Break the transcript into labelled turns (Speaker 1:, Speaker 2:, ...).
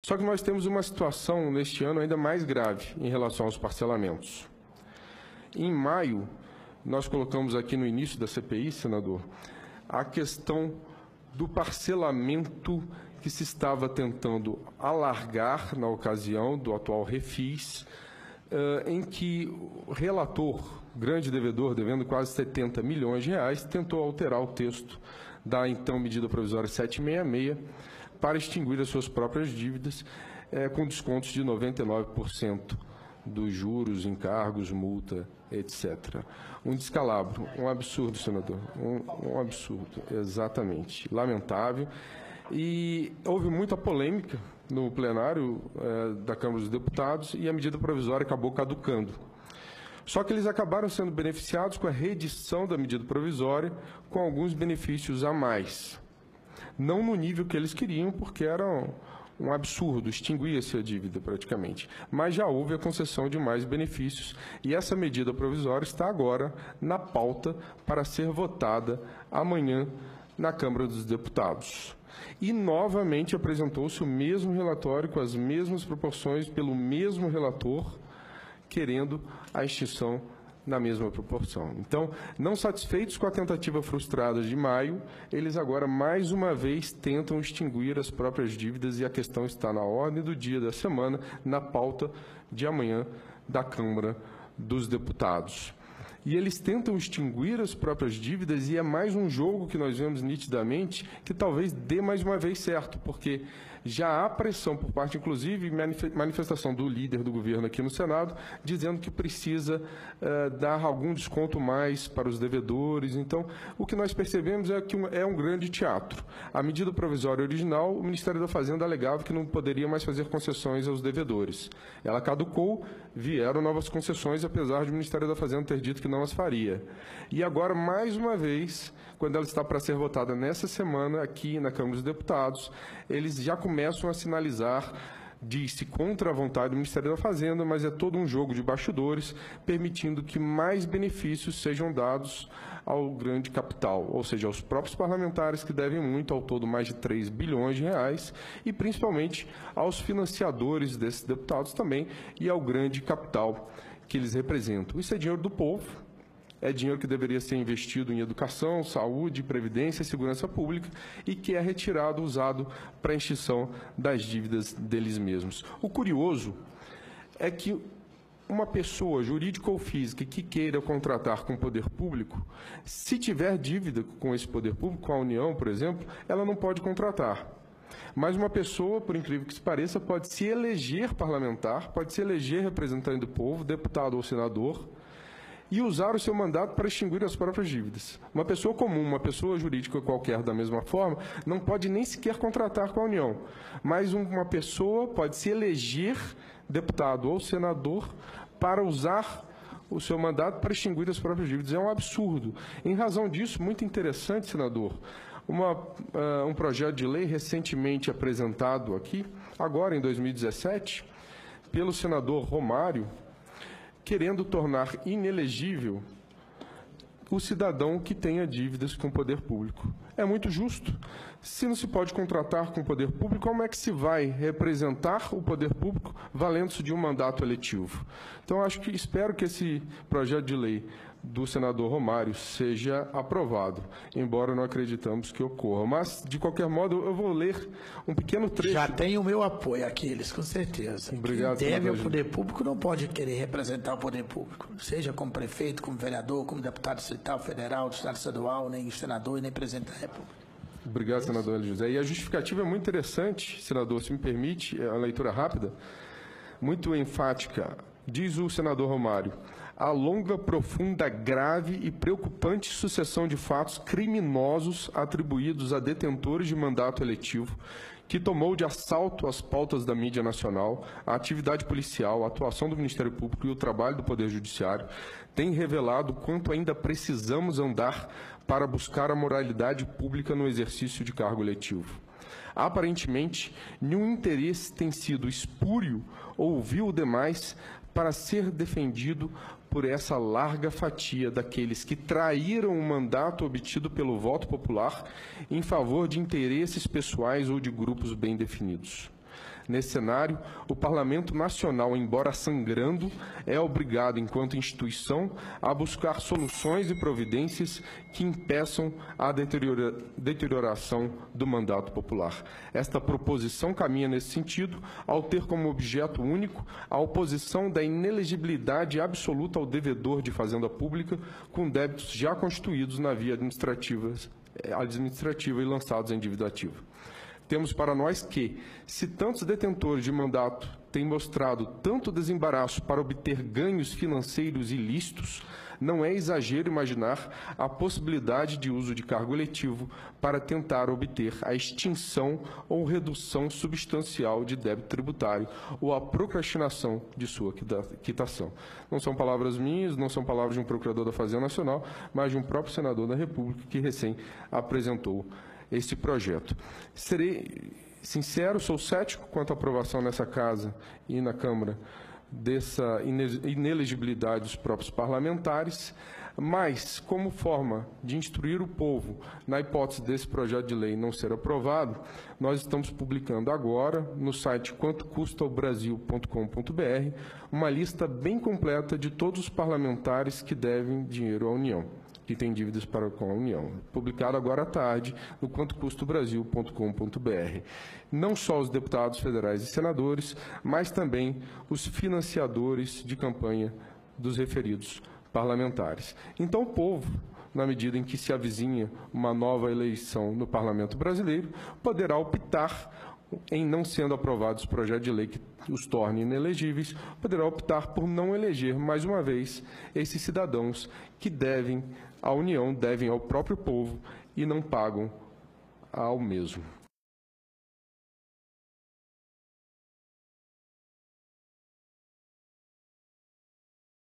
Speaker 1: Só que nós temos uma situação neste ano ainda mais grave em relação aos parcelamentos. Em maio, nós colocamos aqui no início da CPI, senador, a questão do parcelamento que se estava tentando alargar na ocasião do atual refis, em que o relator, grande devedor, devendo quase 70 milhões de reais, tentou alterar o texto da então medida provisória 766 para extinguir as suas próprias dívidas com descontos de 99% dos juros, encargos, multa, etc. Um descalabro, um absurdo, senador, um absurdo, exatamente, lamentável. E houve muita polêmica no plenário da Câmara dos Deputados e a medida provisória acabou caducando. Só que eles acabaram sendo beneficiados com a reedição da medida provisória com alguns benefícios a mais. Não no nível que eles queriam, porque era um absurdo, extinguia-se a dívida praticamente. Mas já houve a concessão de mais benefícios e essa medida provisória está agora na pauta para ser votada amanhã na Câmara dos Deputados. E novamente apresentou-se o mesmo relatório com as mesmas proporções pelo mesmo relator, querendo a extinção na mesma proporção. Então, não satisfeitos com a tentativa frustrada de maio, eles agora, mais uma vez, tentam extinguir as próprias dívidas e a questão está na ordem do dia da semana, na pauta de amanhã da Câmara dos Deputados. E eles tentam extinguir as próprias dívidas e é mais um jogo que nós vemos nitidamente que talvez dê mais uma vez certo, porque já há pressão por parte, inclusive, manifestação do líder do governo aqui no Senado, dizendo que precisa dar algum desconto mais para os devedores. Então, o que nós percebemos é que é um grande teatro. A medida provisória original, o Ministério da Fazenda alegava que não poderia mais fazer concessões aos devedores. Ela caducou, vieram novas concessões, apesar de o Ministério da Fazenda ter dito que não as faria. E agora, mais uma vez, quando ela está para ser votada nessa semana aqui na Câmara dos Deputados, eles já começam a sinalizar, diz-se contra a vontade do Ministério da Fazenda, mas é todo um jogo de bastidores, permitindo que mais benefícios sejam dados ao grande capital, ou seja, aos próprios parlamentares que devem muito, ao todo mais de 3 bilhões de reais, e principalmente aos financiadores desses deputados também e ao grande capital que eles representam. Isso é dinheiro do povo, é dinheiro que deveria ser investido em educação, saúde, previdência e segurança pública e que é retirado, usado para a extinção das dívidas deles mesmos. O curioso é que uma pessoa jurídica ou física que queira contratar com o poder público, se tiver dívida com esse poder público, com a União, por exemplo, ela não pode contratar. Mas uma pessoa, por incrível que se pareça, pode se eleger parlamentar, pode se eleger representante do povo, deputado ou senador, e usar o seu mandato para extinguir as próprias dívidas. Uma pessoa comum, uma pessoa jurídica qualquer da mesma forma, não pode nem sequer contratar com a União. Mas uma pessoa pode se eleger deputado ou senador para usar o seu mandato para extinguir as próprias dívidas. É um absurdo. Em razão disso, muito interessante, senador, um projeto de lei recentemente apresentado aqui, agora em 2017, pelo senador Romário, querendo tornar inelegível o cidadão que tenha dívidas com o poder público. É muito justo. Se não se pode contratar com o poder público, como é que se vai representar o poder público valendo-se de um mandato eletivo? Então, espero que esse projeto de lei do senador Romário seja aprovado, embora não acreditamos que ocorra. Mas, de qualquer modo, eu vou ler um pequeno trecho.
Speaker 2: Já tem o meu apoio, Aquiles, com certeza.
Speaker 1: Obrigado,
Speaker 2: quem deve ao poder público não pode querer representar o poder público, seja como prefeito, como vereador, como deputado distrital, federal, deputado estadual, nem senador e nem presidente da República.
Speaker 1: Obrigado, senador Hélio José. E a justificativa é muito interessante, senador, se me permite, a leitura rápida, muito enfática. Diz o senador Romário: a longa, profunda, grave e preocupante sucessão de fatos criminosos atribuídos a detentores de mandato eletivo, que tomou de assalto as pautas da mídia nacional, a atividade policial, a atuação do Ministério Público e o trabalho do Poder Judiciário, tem revelado quanto ainda precisamos andar para buscar a moralidade pública no exercício de cargo eletivo. Aparentemente, nenhum interesse tem sido espúrio ou vil demais para ser defendido por essa larga fatia daqueles que traíram o mandato obtido pelo voto popular em favor de interesses pessoais ou de grupos bem definidos. Nesse cenário, o Parlamento Nacional, embora sangrando, é obrigado, enquanto instituição, a buscar soluções e providências que impeçam a deterioração do mandato popular. Esta proposição caminha nesse sentido, ao ter como objeto único a oposição da inelegibilidade absoluta ao devedor de fazenda pública com débitos já constituídos na via administrativa e lançados em dívida ativa. Temos para nós que, se tantos detentores de mandato têm mostrado tanto desembaraço para obter ganhos financeiros ilícitos, não é exagero imaginar a possibilidade de uso de cargo eletivo para tentar obter a extinção ou redução substancial de débito tributário ou a procrastinação de sua quitação. Não são palavras minhas, não são palavras de um procurador da Fazenda Nacional, mas de um próprio senador da República que recém apresentou esse projeto. Serei sincero, sou cético quanto à aprovação nessa Casa e na Câmara dessa inelegibilidade dos próprios parlamentares, mas, como forma de instruir o povo, na hipótese desse projeto de lei não ser aprovado, nós estamos publicando agora, no site quantocustaobrasil.com.br, uma lista bem completa de todos os parlamentares que devem dinheiro à União, que tem dívidas para com a União, publicado agora à tarde no quantocustaobrasil.com.br. Não só os deputados federais e senadores, mas também os financiadores de campanha dos referidos parlamentares. Então, o povo, na medida em que se avizinha uma nova eleição no Parlamento brasileiro, poderá optar, em não sendo aprovados os projetos de lei que os tornem inelegíveis, poderá optar por não eleger, mais uma vez, esses cidadãos que devem à União, devem ao próprio povo e não pagam ao mesmo.